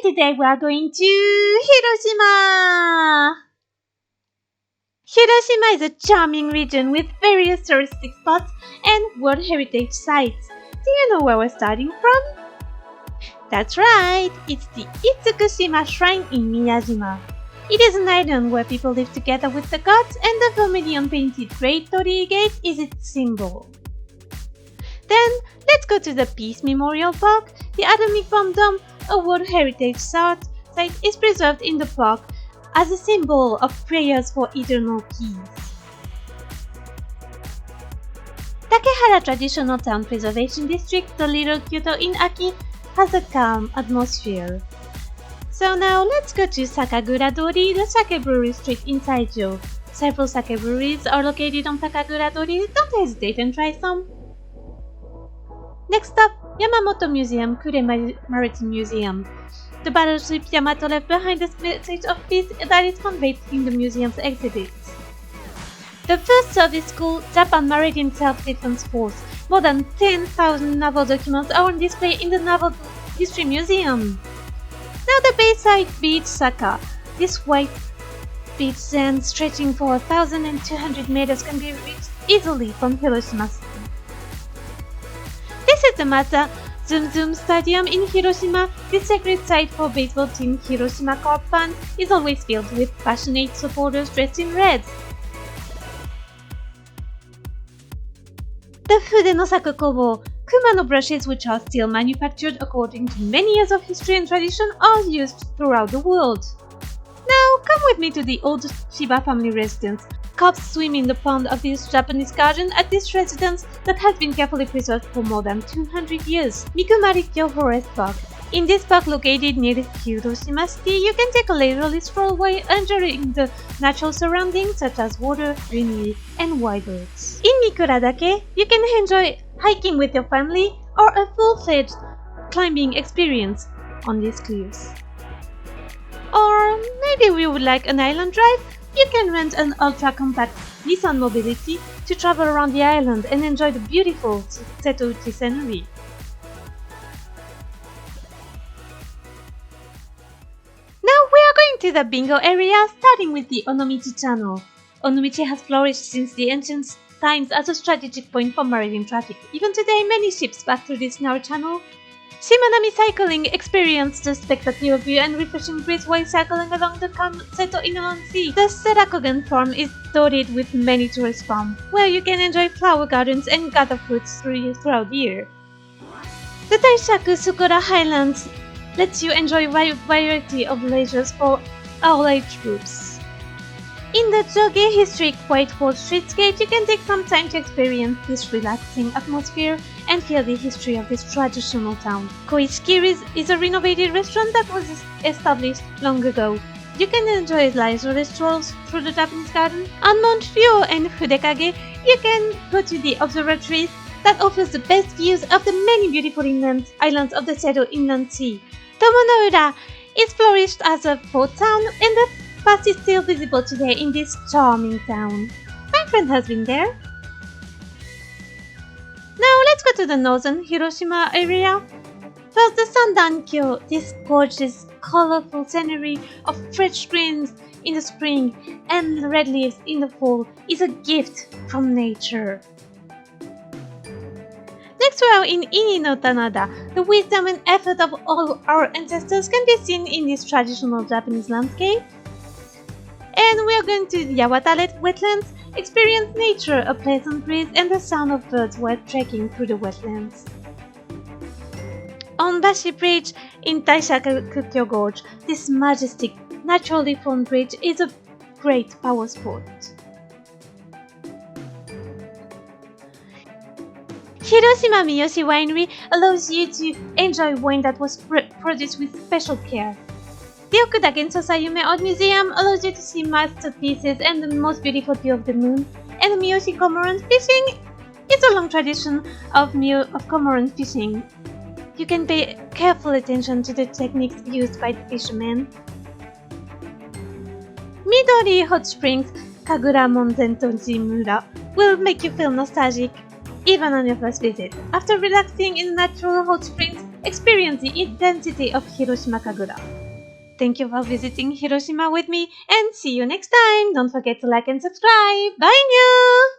today we are going to Hiroshima! Hiroshima is a charming region with various touristic spots and World Heritage sites. Do you know where we're starting from? That's right, it's the Itsukushima Shrine in Miyajima. It is an island where people live together with the gods, and the vermilion-painted Great Torii Gate is its symbol. Then, let's go to the Peace Memorial Park. The atomic bomb dome, a World Heritage site, is preserved in the park as a symbol of prayers for eternal peace. Takehara Traditional Town Preservation District, the Little Kyoto in Aki, has a calm atmosphere. So now let's go to Sakagura Dori, the sake brewery street in Taijo. Several sake breweries are located on Sakagura Dori. Don't hesitate and try some. Next up, Yamamoto Museum, Kure Maritime Museum. The battleship Yamato left behind a message of peace that is conveyed in the museum's exhibits. The first service school, Japan Maritime Self-Defense Force. More than 10,000 naval documents are on display in the Naval History Museum. Now the bayside beach Saka. This white beach sand stretching for 1,200 meters can be reached easily from Hiroshima City. This is the Masa Zoom Zoom Stadium in Hiroshima. This sacred site for baseball team Hiroshima Carp fans is always filled with passionate supporters dressed in red. The Fude no Saku Kobo, kumano brushes which are still manufactured according to many years of history and tradition, are used throughout the world. Now come with me to the old Shiba family residence. Carps swim in the pond of this Japanese garden at this residence that has been carefully preserved for more than 200 years, Mikumari-kyo Forest Park. In this park located near Hiroshima City, you can take a leisurely stroll while enjoying the natural surroundings such as water, greenery, and wild birds. In Mikuradake, you can enjoy hiking with your family or a full-fledged climbing experience on these cliffs. Or maybe you would like an island drive? You can rent an ultra-compact Nissan Mobility to travel around the island and enjoy the beautiful Setouchi scenery. Now we are going to the bingo area, starting with the Onomichi Channel. Onomichi has flourished since the ancient times as a strategic point for maritime traffic. Even today, many ships pass through this narrow channel. Shimanami cycling experienced the spectacular view and refreshing breeze while cycling along the Seto Inland Sea. The Serakogen farm is dotted with many tourist farms, where you can enjoy flower gardens and gather fruits throughout the year. The Taishaku Sukura Highlands lets you enjoy a variety of leisures for all age groups. In the Joge Historic Whitehall Streetscape, you can take some time to experience this relaxing atmosphere and feel the history of this traditional town. Koishikiri is a renovated restaurant that was established long ago. You can enjoy leisure strolls through the Japanese garden. On Mount Ryo and Fudekage, you can go to the observatory that offers the best views of the many beautiful islands of the Seto Inland Sea. Tomonoura is flourished as a port town, and the past is still visible today in this charming town. My friend has been there. Now let's go to the northern Hiroshima area. First, the Sandankyo, this gorgeous, colorful scenery of fresh greens in the spring and red leaves in the fall, is a gift from nature. Next, we are in Ini no Tanada. The wisdom and effort of all our ancestors can be seen in this traditional Japanese landscape. And we are going to Yawata wetlands, experience nature, a pleasant breeze, and the sound of birds while trekking through the wetlands. On Bashi Bridge in Taishaku Gorge, this majestic, naturally formed bridge is a great power sport. Hiroshima Miyoshi Winery allows you to enjoy wine that was produced with special care. The Okudagen Sosayume Art Museum allows you to see masterpieces and the most beautiful view of the moon. And the Miyoshi Cormorant fishing is a long tradition of cormorant fishing. You can pay careful attention to the techniques used by the fishermen. Midori Hot Springs, Kagura Monzentoji Mura will make you feel nostalgic even on your first visit. After relaxing in natural hot springs, experience the intensity of Hiroshima Kagura. Thank you for visiting Hiroshima with me, and see you next time. Don't forget to like and subscribe. Bye, you!